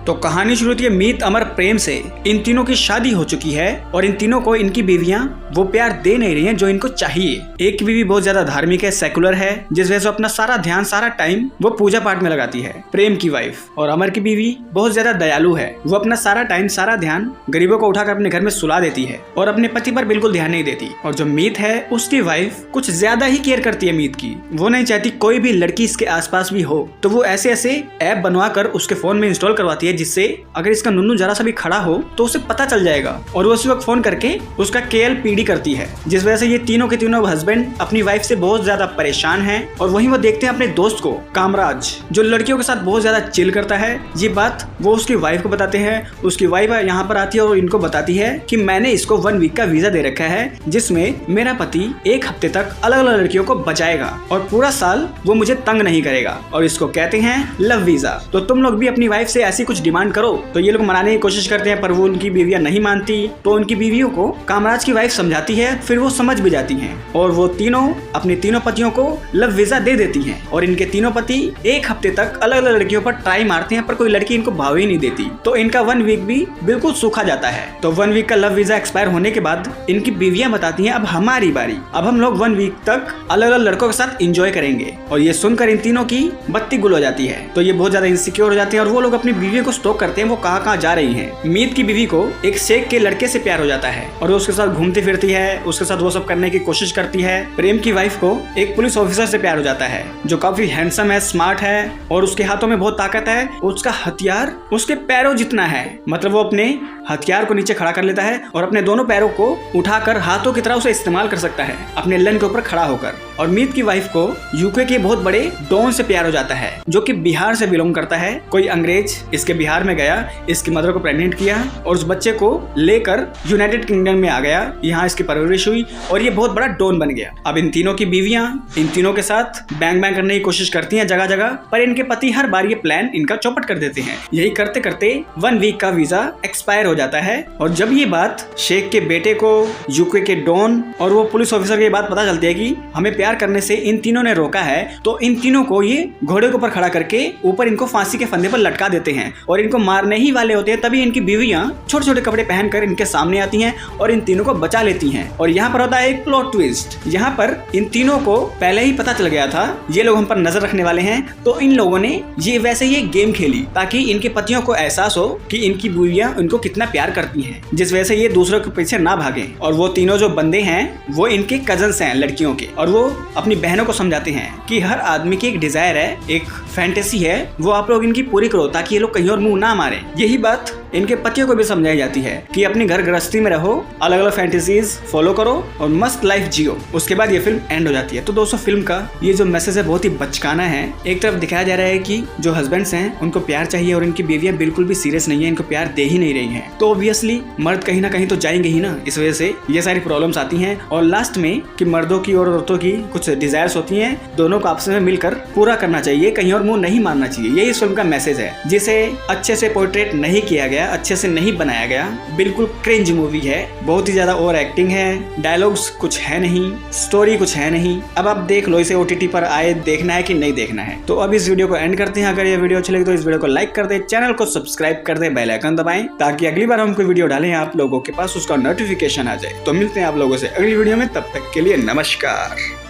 तो कहानी शुरू होती है मीत अमर प्रेम से। इन तीनों की शादी हो चुकी है और इन तीनों को इनकी बीवियां वो प्यार दे नहीं रही हैं जो इनको चाहिए। एक बीवी बहुत ज्यादा धार्मिक है, सेकुलर है, जिस वजह से अपना सारा ध्यान सारा टाइम वो पूजा पाठ में लगाती है, प्रेम की वाइफ। और अमर की बीवी बहुत ज्यादा दयालु है, वो अपना सारा टाइम सारा ध्यान गरीबों को उठाकर अपने घर में सुला देती है और अपने पति पर बिल्कुल ध्यान नहीं देती। और जो मीत है उसकी वाइफ कुछ ज्यादा ही केयर करती है मीत की। वो नहीं चाहती कोई भी लड़की इसके आसपास भी हो, तो वो ऐसे ऐसे ऐप बनवा कर उसके फोन में इंस्टॉल करवाती है जिससे अगर इसका नुन्नू जरा सा भी खड़ा हो तो उसे पता चल जाएगा और वो उसी वक्त फोन करके उसका केएल पीडी करती है। जिस वजह से ये तीनों के तीनों हस्बैंड अपनी वाइफ से बहुत ज्यादा परेशान हैं। और वहीं वो देखते हैं अपने दोस्त को, कामराज, जो लड़कियों के साथ बहुत ज्यादा चिल करता है। ये बात वो उसकी वाइफ को बताते हैं। उसकी वाइफ यहाँ पर आती है और इनको बताती है कि मैंने इसको 1 वीक का वीजा दे रखा है जिसमें मेरा पति 1 हफ्ते तक अलग अलग लड़कियों को बचाएगा और पूरा साल वो मुझे तंग नहीं करेगा। और इसको कहते हैं लव वीजा। तो तुम लोग भी अपनी वाइफ से ऐसी कुछ डिमांड करो। तो ये लोग मनाने की कोशिश करते हैं पर वो उनकी बीवियां नहीं मानती। तो उनकी बीवियों को कामराज की वाइफ समझाती है, फिर वो समझ भी जाती हैं और वो तीनों अपने तीनों पतियों को लव वीजा दे देती हैं। और इनके तीनों पति 1 हफ्ते तक अलग अलग लड़कियों पर ट्राई मारते हैं पर कोई लड़की इनको भाव ही नहीं देती। तो इनका 1 वीक भी बिल्कुल सूखा जाता है। तो 1 वीक का लव वीजा एक्सपायर होने के बाद इनकी बीवियां बताती हैं अब हमारी बारी, अब हम लोग 1 वीक तक अलग अलग लड़कों के साथ एंजॉय करेंगे। और ये सुनकर इन तीनों की बत्ती गुल हो जाती है। तो ये बहुत ज्यादा इनसिक्योर हो जाते हैं और वो लोग अपनी बीवी को स्टॉक करते हैं वो कहाँ कहाँ जा रही हैं। मीत की बीवी को एक शेख के लड़के से प्यार हो जाता है और वो उसके साथ घूमती फिरती है, उसके साथ वो सब करने की कोशिश करती है। प्रेम की वाइफ को एक पुलिस ऑफिसर से प्यार हो जाता है जो काफी हैंडसम है, स्मार्ट है और उसके हाथों में बहुत ताकत है। उसका हथियार उसके पैरों जितना है, मतलब वो अपने हथियार को नीचे खड़ा कर लेता है और अपने दोनों पैरों को उठाकर हाथों की तरह उसे इस्तेमाल कर सकता है अपने लन के ऊपर खड़ा होकर। और मीत की वाइफ को यूके के बहुत बड़े डॉन से प्यार हो जाता है जो कि बिहार से बिलोंग करता है। कोई अंग्रेज इसके बिहार में गया, इसकी मदर को प्रेग्नेंट किया और उस बच्चे को लेकर यूनाइटेड किंगडम में आ गया। यहाँ इसकी परवरिश हुई और ये बहुत बड़ा डॉन बन गया। अब इन तीनों की बीवियां इन तीनों के साथ बैंग बैंग करने की कोशिश करती हैं जगह जगह, पर इनके पति हर बार ये प्लान इनका चौपट कर देते हैं। यही करते करते 1 वीक का वीजा एक्सपायर हो जाता है। और जब ये बात शेख के बेटे को, यूके के डॉन और वो पुलिस ऑफिसर की बात पता चलती है कि हमें प्यार करने से इन तीनों ने रोका है, तो इन तीनों को ये घोड़े के ऊपर खड़ा करके ऊपर इनको फांसी के फंदे पर लटका देते हैं और इनको मारने ही वाले होते हैं। तभी इनकी बीवियां छोटे छोटे कपड़े पहनकर इनके सामने आती हैं और इन तीनों को बचा लेती हैं। और यहाँ पर होता है एक प्लॉट ट्विस्ट। यहाँ पर इन तीनों को पहले ही पता चल गया था ये लोग हम पर नजर रखने वाले हैं, तो इन लोगों ने ये वैसे ही एक गेम खेली ताकि इनके पतियों को एहसास हो कि इनकी बीवियां इनको कितना प्यार करती हैं, जिस वजह से ये दूसरों के पीछे ना भागे। और वो तीनों जो बंदे हैं वो इनके कजन्स हैं लड़कियों के, और वो अपनी बहनों को समझाते हैं कि हर आदमी की एक डिजायर है, एक फैंटेसी है, वो आप लोग इनकी पूरी करो ताकि ये लोग कहीं और मुंह ना मारे। यही बात इनके पतियों को भी समझाई जाती है कि अपनी घर गृहस्थी में रहो, अलग अलग फैंटेसीज फॉलो करो और मस्त लाइफ जियो। उसके बाद ये फिल्म एंड हो जाती है। तो दोस्तों फिल्म का ये जो मैसेज है बहुत ही बचकाना है। एक तरफ दिखाया जा रहा है कि जो हस्बैंड्स हैं उनको प्यार चाहिए और इनकी बीवियां बिल्कुल भी सीरियस नहीं है, इनको प्यार दे ही नहीं रही हैं, तो ऑब्वियसली मर्द कहीं ना कहीं तो जाएंगे ही ना। इस वजह से ये सारी प्रॉब्लम्स आती हैं और लास्ट में कि मर्दों की और औरतों की कुछ डिजायर्स होती हैं, दोनों को आपस में मिलकर पूरा करना चाहिए, कहीं और मुंह नहीं मारना चाहिए। यही इस फिल्म का मैसेज है जिसे अच्छे से पोर्ट्रेट नहीं किया गया, अच्छे से नहीं बनाया गया। बिल्कुल क्रिंज मूवी है, बहुत ही ज्यादा ओवर एक्टिंग है, डायलॉग्स कुछ है नहीं, स्टोरी कुछ है नहीं। अब आप देख लो इसे OTT पर आए, देखना है कि नहीं देखना है। तो अब इस वीडियो को एंड करते हैं। अगर ये वीडियो अच्छी लगी तो इस वीडियो को लाइक कर दे, चैनल को सब्सक्राइब कर दे, बेल आइकन दबाएं ताकि अगली बार हम कोई वीडियो डालें आप लोगों के पास उसका नोटिफिकेशन आ जाए। तो मिलते हैं आप लोगों से अगली वीडियो में, तब तक के लिए नमस्कार।